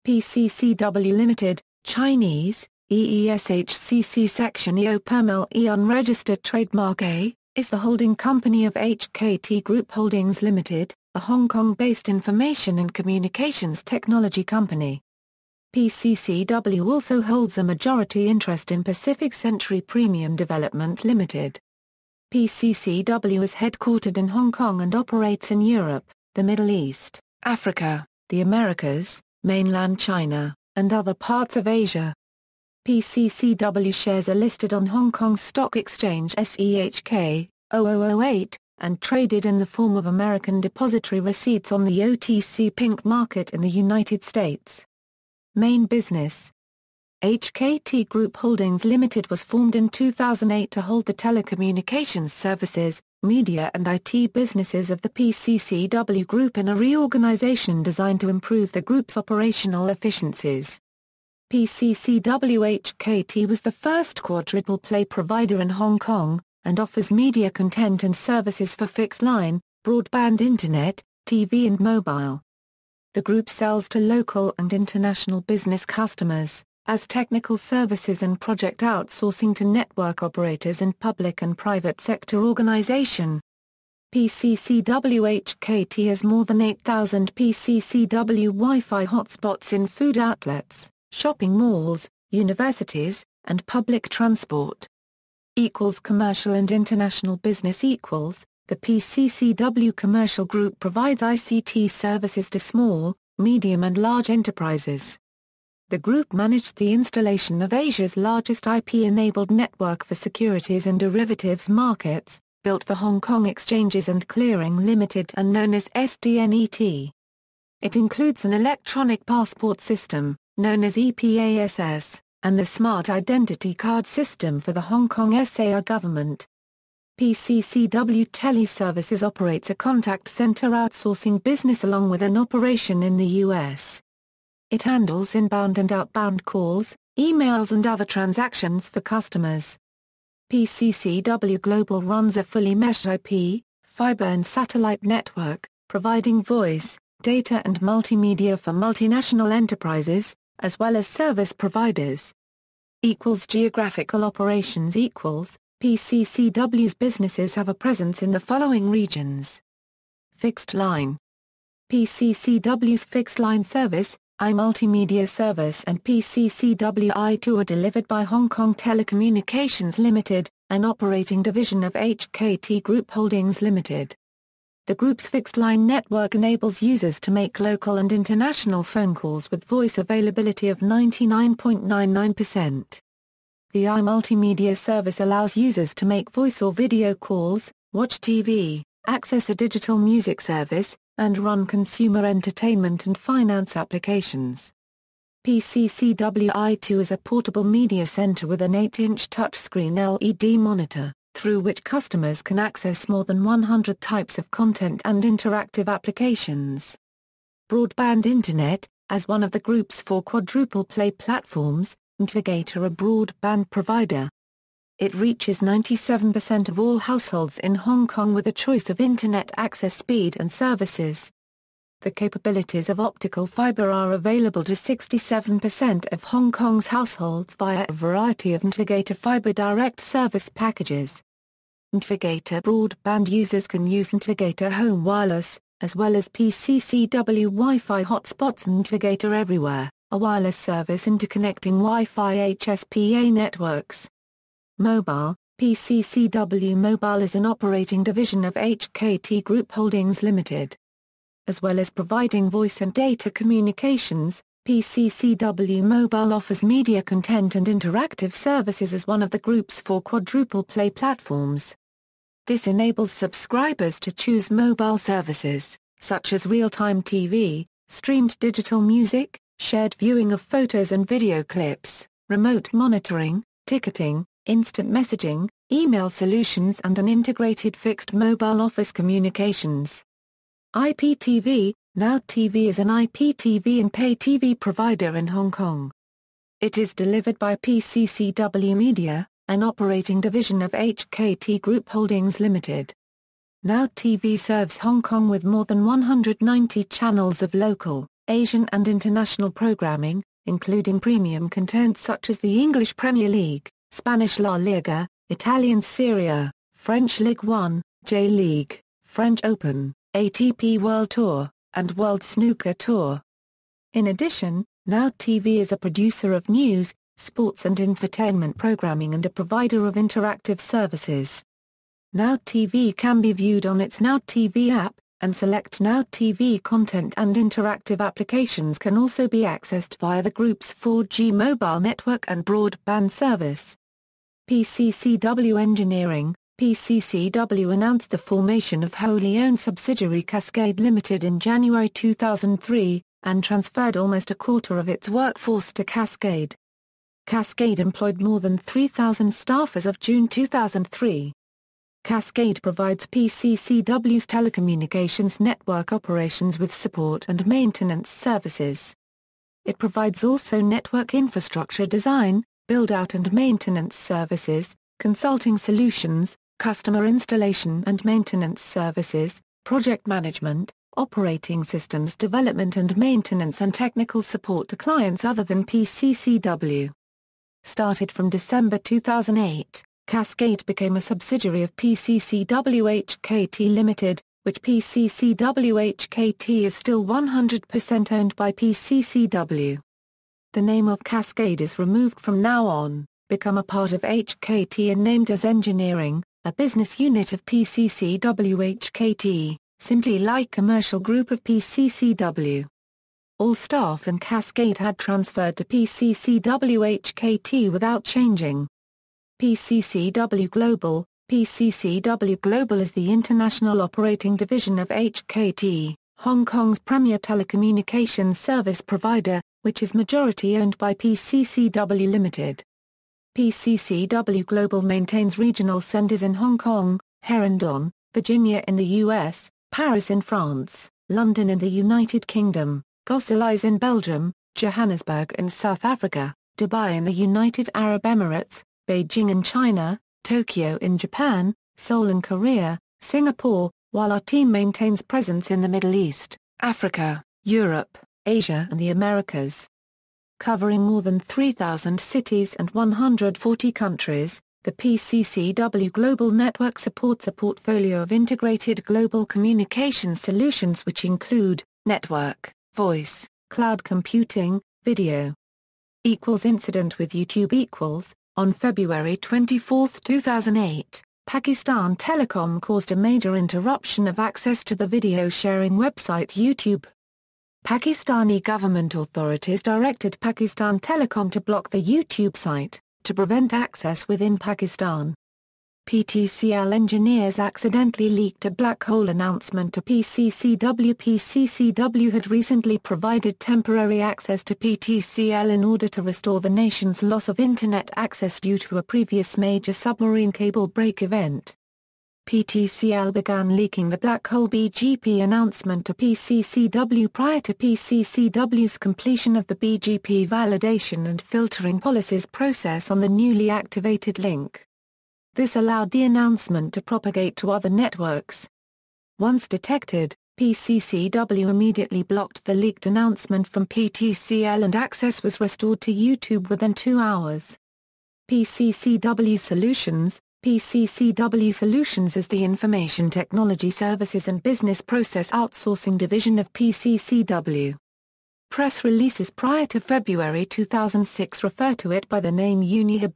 PCCW Limited, Chinese, EESHCC Section EO Permel E Unregistered Trademark A, is the holding company of HKT Group Holdings Limited, a Hong Kong-based information and communications technology company. PCCW also holds a majority interest in Pacific Century Premium Development Limited. PCCW is headquartered in Hong Kong and operates in Europe, the Middle East, Africa, the Americas, mainland China, and other parts of Asia. PCCW shares are listed on Hong Kong Stock Exchange SEHK, 0008, and traded in the form of American depositary receipts on the OTC Pink market in the United States. Main business: HKT Group Holdings Limited was formed in 2008 to hold the telecommunications services, media and IT businesses of the PCCW Group in a reorganization designed to improve the group's operational efficiencies. PCCW HKT was the first quadruple play provider in Hong Kong, and offers media content and services for fixed line, broadband internet, TV and mobile. The group sells to local and international business customers, as technical services and project outsourcing to network operators and public and private sector organization. PCCW HKT has more than 8,000 PCCW Wi-Fi hotspots in food outlets, shopping malls, universities, and public transport. Commercial and international business. The PCCW Commercial Group provides ICT services to small, medium and large enterprises. The group managed the installation of Asia's largest IP-enabled network for securities and derivatives markets, built for Hong Kong Exchanges and Clearing Limited and known as SDNET. It includes an electronic passport system, known as EPASS, and the Smart Identity Card system for the Hong Kong SAR government. PCCW Tele Services operates a contact center outsourcing business along with an operation in the U.S. It handles inbound and outbound calls, emails and other transactions for customers. PCCW Global runs a fully meshed IP, fiber and satellite network, providing voice, data and multimedia for multinational enterprises, as well as service providers. Geographical operations. PCCW's businesses have a presence in the following regions. Fixed line. PCCW's fixed line service, iMultimedia service and PCCW I2 are delivered by Hong Kong Telecommunications Limited, an operating division of HKT Group Holdings Limited. The group's fixed-line network enables users to make local and international phone calls with voice availability of 99.99%. The iMultimedia service allows users to make voice or video calls, watch TV, access a digital music service, and run consumer entertainment and finance applications. PCCW I2 is a portable media center with an 8-inch touchscreen LED monitor, through which customers can access more than 100 types of content and interactive applications. Broadband Internet, as one of the group's 4 quadruple play platforms, Iptv a broadband provider. It reaches 97% of all households in Hong Kong with a choice of internet access speed and services. The capabilities of optical fiber are available to 67% of Hong Kong's households via a variety of Iptv fiber direct service packages. Iptv broadband users can use Iptv Home Wireless, as well as PCCW Wi-Fi hotspots and Iptv Everywhere, a wireless service interconnecting Wi-Fi HSPA networks. Mobile. PCCW Mobile is an operating division of HKT Group Holdings Limited. As well as providing voice and data communications, PCCW Mobile offers media content and interactive services as one of the group's 4 quadruple play platforms. This enables subscribers to choose mobile services, such as real-time TV, streamed digital music, shared viewing of photos and video clips, remote monitoring, ticketing, instant messaging, email solutions and an integrated fixed mobile office communications. Iptv Now TV is an IPTV and pay TV provider in Hong Kong. It is delivered by PCCW Media, an operating division of HKT Group Holdings Limited. Now TV serves Hong Kong with more than 190 channels of local, Asian and international programming, including premium content such as the English Premier League, Spanish La Liga, Italian Serie A, French Ligue 1, J-League, French Open, ATP World Tour, and World Snooker Tour. In addition, Now TV is a producer of news, sports and infotainment programming and a provider of interactive services. Now TV can be viewed on its Now TV app, and select Now TV content and interactive applications can also be accessed via the group's 4G mobile network and broadband service. PCCW Engineering, PCCW announced the formation of wholly owned subsidiary Cascade Limited in January 2003, and transferred almost a quarter of its workforce to Cascade. Cascade employed more than 3,000 staff as of June 2003. Cascade provides PCCW's telecommunications network operations with support and maintenance services. It provides also network infrastructure design, build-out and maintenance services, consulting solutions, customer installation and maintenance services, project management, operating systems development and maintenance and technical support to clients other than PCCW. Started from December 2008, Cascade became a subsidiary of PCCW HKT Limited, which PCCW HKT is still 100% owned by PCCW. The name of Cascade is removed from now on, become a part of HKT and named as Engineering, a business unit of PCCW HKT, simply like commercial group of PCCW. All staff in Cascade had transferred to PCCW HKT without changing. PCCW Global, PCCW Global is the international operating division of HKT, Hong Kong's premier telecommunications service provider, which is majority owned by PCCW Limited. PCCW Global maintains regional centers in Hong Kong, Herndon, Virginia in the US, Paris in France, London in the United Kingdom, Gosselies in Belgium, Johannesburg in South Africa, Dubai in the United Arab Emirates, Beijing in China, Tokyo in Japan, Seoul in Korea, Singapore, while our team maintains presence in the Middle East, Africa, Europe, Asia and the Americas. Covering more than 3,000 cities and 140 countries, the PCCW Global Network supports a portfolio of integrated global communication solutions which include network, voice, cloud computing, video. Incident with YouTube. On February 24, 2008, Pakistan Telecom caused a major interruption of access to the video sharing website YouTube. Pakistani government authorities directed Pakistan Telecom to block the YouTube site, to prevent access within Pakistan. PTCL engineers accidentally leaked a black hole announcement to PCCW. PCCW had recently provided temporary access to PTCL in order to restore the nation's loss of internet access due to a previous major submarine cable break event. PTCL began leaking the black hole BGP announcement to PCCW prior to PCCW's completion of the BGP validation and filtering policies process on the newly activated link. This allowed the announcement to propagate to other networks. Once detected, PCCW immediately blocked the leaked announcement from PTCL and access was restored to YouTube within 2 hours. PCCW Solutions. PCCW Solutions is the information technology services and business process outsourcing division of PCCW. Press releases prior to February 2006 refer to it by the name Unihub.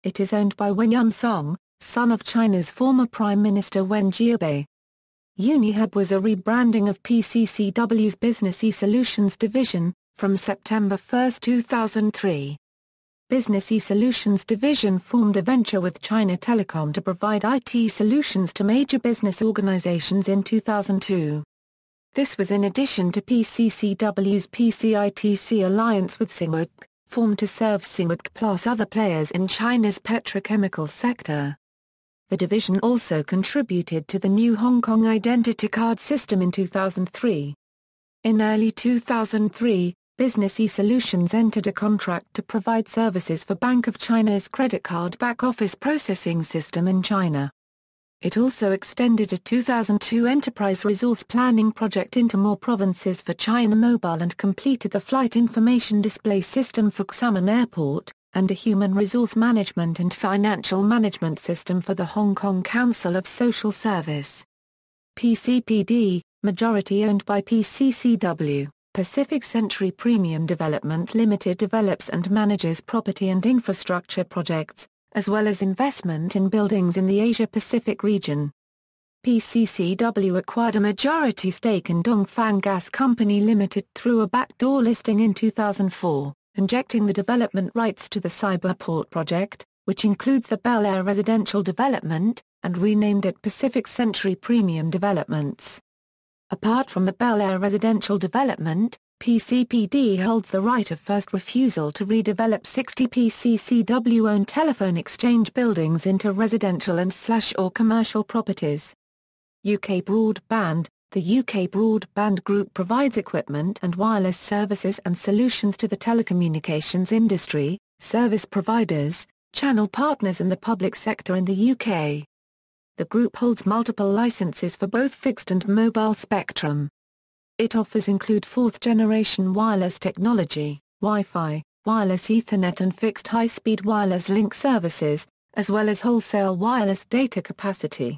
It is owned by Wen Yunsong, son of China's former Prime Minister Wen Jiabei. Unihub was a rebranding of PCCW's Business E-Solutions division, from September 1, 2003. Business E-Solutions division formed a venture with China Telecom to provide IT solutions to major business organizations in 2002. This was in addition to PCCW's PCITC alliance with Singwek, formed to serve Singwek plus other players in China's petrochemical sector. The division also contributed to the new Hong Kong identity card system in 2003. In early 2003, Business E-Solutions entered a contract to provide services for Bank of China's credit card back-office processing system in China. It also extended a 2002 enterprise resource planning project into more provinces for China Mobile and completed the flight information display system for Xiamen Airport, and a human resource management and financial management system for the Hong Kong Council of Social Service. PCPD, majority owned by PCCW, Pacific Century Premium Development Limited develops and manages property and infrastructure projects, as well as investment in buildings in the Asia-Pacific region. PCCW acquired a majority stake in Dongfang Gas Company Limited through a backdoor listing in 2004, injecting the development rights to the Cyberport project, which includes the Bel Air residential development, and renamed it Pacific Century Premium Developments. Apart from the Bel Air residential development, PCPD holds the right of first refusal to redevelop 60 PCCW-owned telephone exchange buildings into residential and/or commercial properties. UK Broadband. The UK Broadband Group provides equipment and wireless services and solutions to the telecommunications industry, service providers, channel partners and the public sector in the UK. The group holds multiple licenses for both fixed and mobile spectrum. It offers include fourth-generation wireless technology, Wi-Fi, wireless Ethernet and fixed high-speed wireless link services, as well as wholesale wireless data capacity.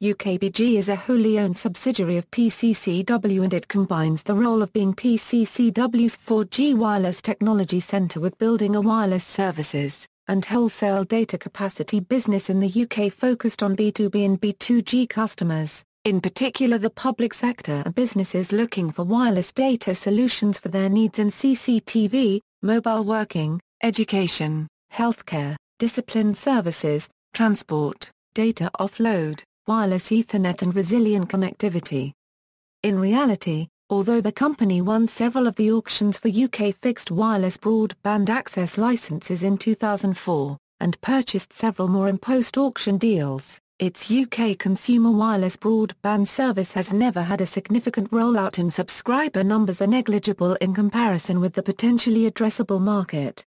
UKBG is a wholly owned subsidiary of PCCW and it combines the role of being PCCW's 4G wireless technology centre with building a wireless services and wholesale data capacity business in the UK focused on B2B and B2G customers, in particular the public sector and businesses looking for wireless data solutions for their needs in CCTV, mobile working, education, healthcare, discipline services, transport, data offload, wireless Ethernet and resilient connectivity. In reality, although the company won several of the auctions for UK fixed wireless broadband access licenses in 2004, and purchased several more in post-auction deals, its UK consumer wireless broadband service has never had a significant rollout and subscriber numbers are negligible in comparison with the potentially addressable market.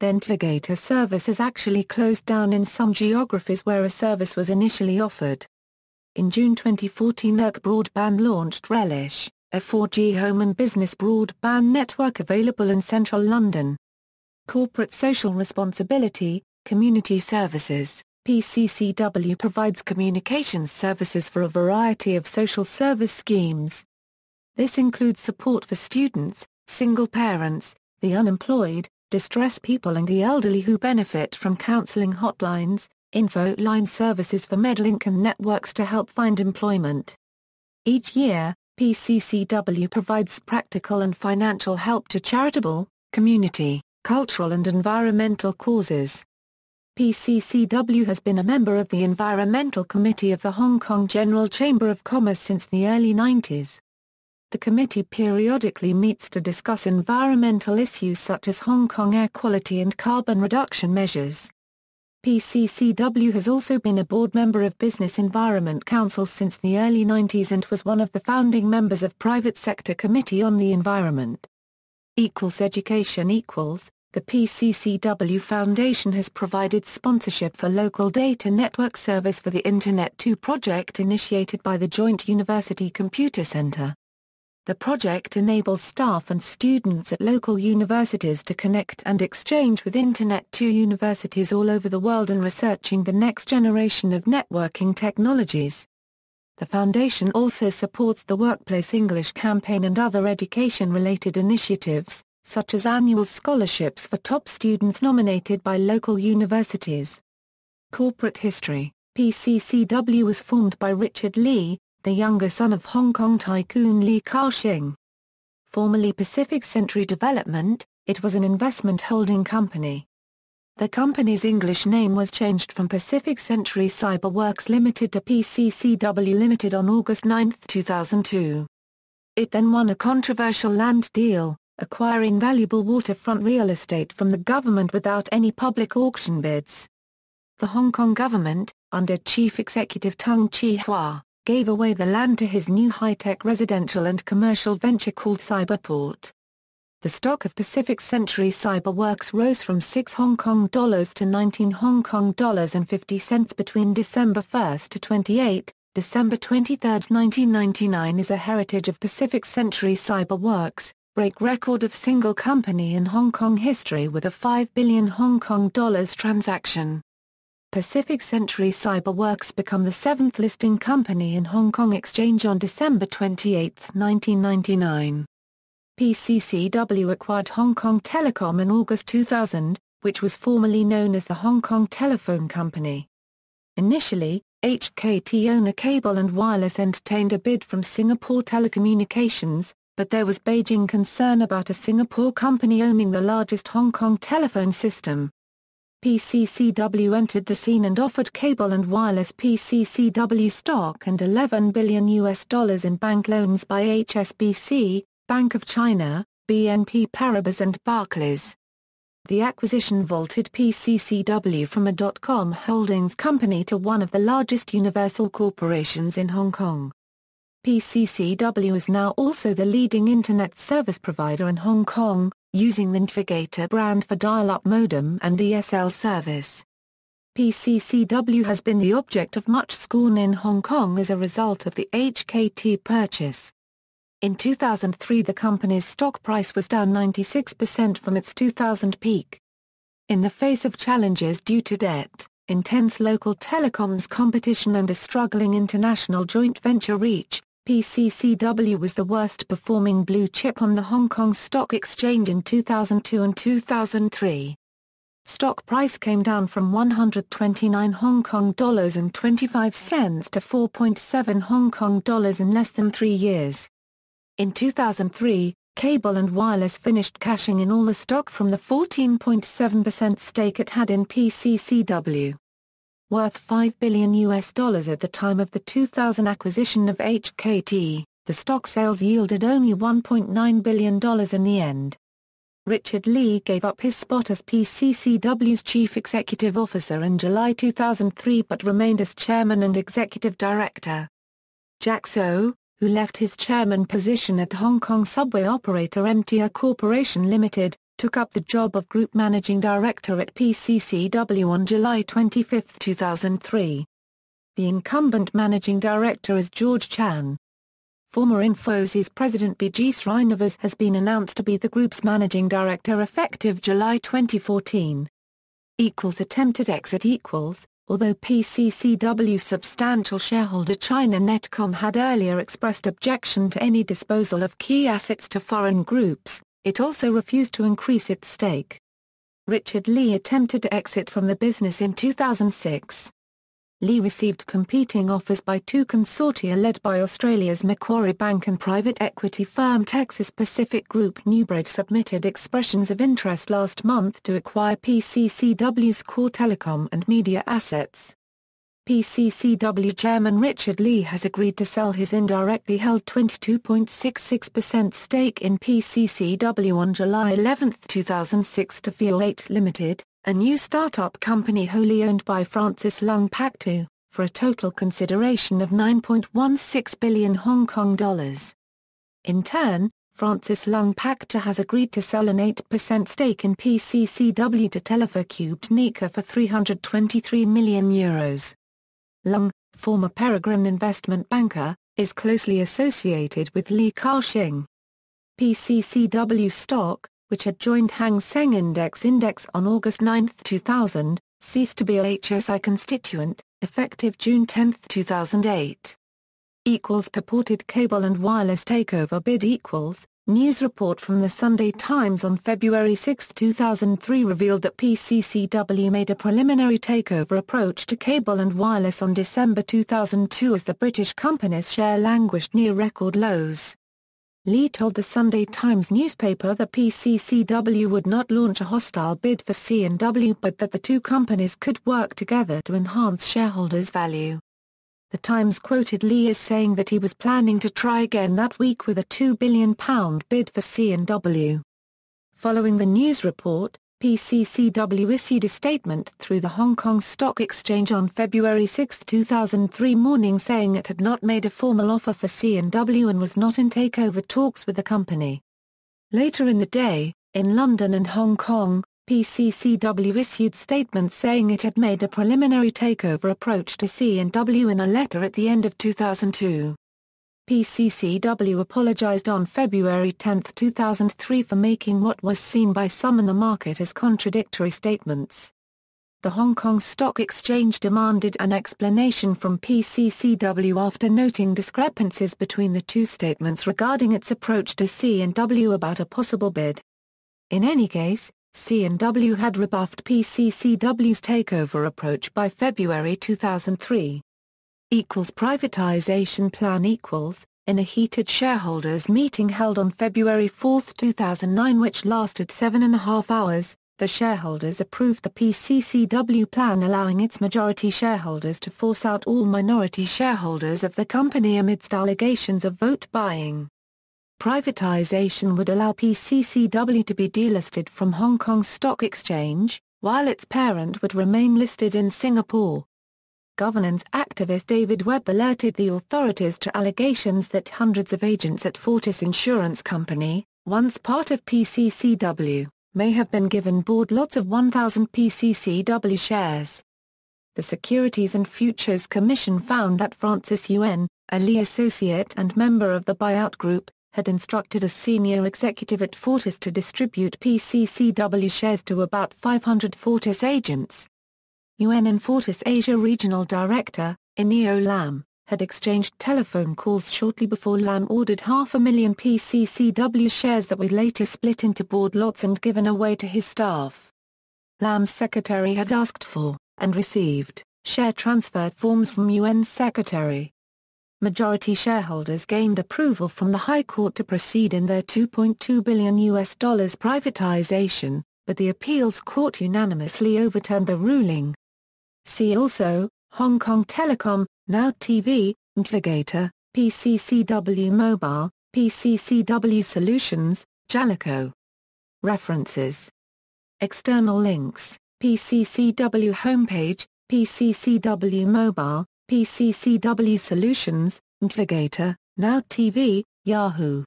The Navigator service has actually closed down in some geographies where a service was initially offered. In June 2014 ERC Broadband launched Relish, a 4G home and business broadband network available in central London. Corporate social responsibility, community services. PCCW provides communications services for a variety of social service schemes. This includes support for students, single parents, the unemployed, distressed people and the elderly who benefit from counseling hotlines, info line services for Medlink and networks to help find employment. Each year, PCCW provides practical and financial help to charitable, community, cultural and environmental causes. PCCW has been a member of the Environmental Committee of the Hong Kong General Chamber of Commerce since the early 90s. The committee periodically meets to discuss environmental issues such as Hong Kong air quality and carbon reduction measures. PCCW has also been a board member of Business Environment Council since the early 90s and was one of the founding members of Private Sector Committee on the Environment. Education equals. The PCCW Foundation has provided sponsorship for local data network service for the Internet 2 project initiated by the Joint University Computer Centre. The project enables staff and students at local universities to connect and exchange with Internet 2 universities all over the world and researching the next generation of networking technologies. The foundation also supports the Workplace English campaign and other education-related initiatives, such as annual scholarships for top students nominated by local universities. Corporate history. PCCW was formed by Richard Lee, the younger son of Hong Kong tycoon Lee Ka-shing. Formerly Pacific Century Development, it was an investment holding company. The company's English name was changed from Pacific Century Cyberworks Limited to PCCW Limited on August 9, 2002. It then won a controversial land deal, acquiring valuable waterfront real estate from the government without any public auction bids. The Hong Kong government, under Chief Executive Tung Chee-hwa, gave away the land to his new high-tech residential and commercial venture called Cyberport. the stock of Pacific Century Cyberworks rose from $6 to $19.50 between December 1 to 28, December 23, 1999 is a heritage of Pacific Century Cyberworks, break record of single company in Hong Kong history with a $5 billion Hong Kong transaction. Pacific Century Cyberworks become the 7th listing company in Hong Kong Exchange on December 28, 1999. PCCW acquired Hong Kong Telecom in August 2000, which was formerly known as the Hong Kong Telephone Company. Initially, HKT owner Cable and Wireless entertained a bid from Singapore Telecommunications, but there was Beijing concern about a Singapore company owning the largest Hong Kong telephone system. PCCW entered the scene and offered Cable and Wireless PCCW stock and $11 billion in bank loans by HSBC, Bank of China, BNP Paribas and Barclays. The acquisition vaulted PCCW from a dot-com holdings company to one of the largest universal corporations in Hong Kong. PCCW is now also the leading internet service provider in Hong Kong, using the Navigator brand for dial-up modem and DSL service. PCCW has been the object of much scorn in Hong Kong as a result of the HKT purchase. In 2003 the company's stock price was down 96% from its 2000 peak. In the face of challenges due to debt, intense local telecoms competition and a struggling international joint venture reach, PCCW was the worst performing blue chip on the Hong Kong Stock Exchange in 2002 and 2003. Stock price came down from 129 Hong Kong dollars and 25 cents to 4.7 Hong Kong dollars in less than 3 years. In 2003, Cable and Wireless finished cashing in all the stock from the 14.7% stake it had in PCCW. Worth $5 billion at the time of the 2000 acquisition of HKT, the stock sales yielded only $1.9 billion in the end. Richard Lee gave up his spot as PCCW's chief executive officer in July 2003 but remained as chairman and executive director. Jack So, who left his chairman position at Hong Kong subway operator MTR Corporation Limited, took up the job of group managing director at PCCW on July 25, 2003. The incumbent managing director is George Chan. Former Infosys president B.G. Srinivas has been announced to be the group's managing director effective July 2014. Attempted exit equals. Although PCCW's substantial shareholder China Netcom had earlier expressed objection to any disposal of key assets to foreign groups, it also refused to increase its stake. Richard Lee attempted to exit from the business in 2006. Lee received competing offers by two consortia led by Australia's Macquarie Bank and private equity firm Texas Pacific Group. Newbridge submitted expressions of interest last month to acquire PCCW's core telecom and media assets. PCCW chairman Richard Lee has agreed to sell his indirectly held 22.66% stake in PCCW on July 11, 2006 to Feel8 Limited, a new startup company wholly owned by Francis Lung Paktu, for a total consideration of 9.16 billion Hong Kong dollars. In turn, Francis Lung Paktu has agreed to sell an 8% stake in PCCW to Tele for €323 million. Lung, former Peregrine investment banker, is closely associated with Li Ka-shing. PCCW stock, which had joined Hang Seng Index on August 9, 2000, ceased to be a HSI constituent, effective June 10, 2008. Purported Cable and Wireless takeover bid equals. News report from the Sunday Times on February 6, 2003 revealed that PCCW made a preliminary takeover approach to Cable and Wireless on December 2002 as the British company's share languished near record lows. Lee told the Sunday Times newspaper that PCCW would not launch a hostile bid for C&W but that the two companies could work together to enhance shareholders' value. The Times quoted Lee as saying that he was planning to try again that week with a £2 billion bid for C&W. Following the news report, PCCW issued a statement through the Hong Kong Stock Exchange on February 6, 2003 morning saying it had not made a formal offer for C&W and was not in takeover talks with the company. Later in the day, in London and Hong Kong, PCCW issued statements saying it had made a preliminary takeover approach to C&W in a letter at the end of 2002. PCCW apologized on February 10, 2003 for making what was seen by some in the market as contradictory statements. The Hong Kong Stock Exchange demanded an explanation from PCCW after noting discrepancies between the two statements regarding its approach to C&W about a possible bid. In any case, C&W had rebuffed PCCW's takeover approach by February 2003. Privatization plan in a heated shareholders' meeting held on February 4, 2009 which lasted 7.5 hours, the shareholders approved the PCCW plan allowing its majority shareholders to force out all minority shareholders of the company amidst allegations of vote buying. Privatization would allow PCCW to be delisted from Hong Kong Stock Exchange, while its parent would remain listed in Singapore. Governance activist David Webb alerted the authorities to allegations that hundreds of agents at Fortis Insurance Company, once part of PCCW, may have been given board lots of 1,000 PCCW shares. The Securities and Futures Commission found that Francis Yuen, a Lee associate and member of the buyout group, had instructed a senior executive at Fortis to distribute PCCW shares to about 500 Fortis agents. Yuen and Fortis Asia Regional Director, Ineo Lam, had exchanged telephone calls shortly before Lam ordered 500,000 PCCW shares that were later split into board lots and given away to his staff. Lam's secretary had asked for, and received, share transfer forms from Yuen's secretary. Majority shareholders gained approval from the High Court to proceed in their $2.2 billion privatization, but the appeals court unanimously overturned the ruling. See also, Hong Kong Telecom, Now TV, Navigator, PCCW Mobile, PCCW Solutions, Jalico. References. External links, PCCW homepage, PCCW Mobile, PCCW Solutions, Navigator, Now TV, Yahoo.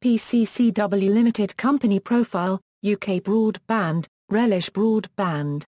PCCW Limited Company Profile, UK Broadband, Relish Broadband.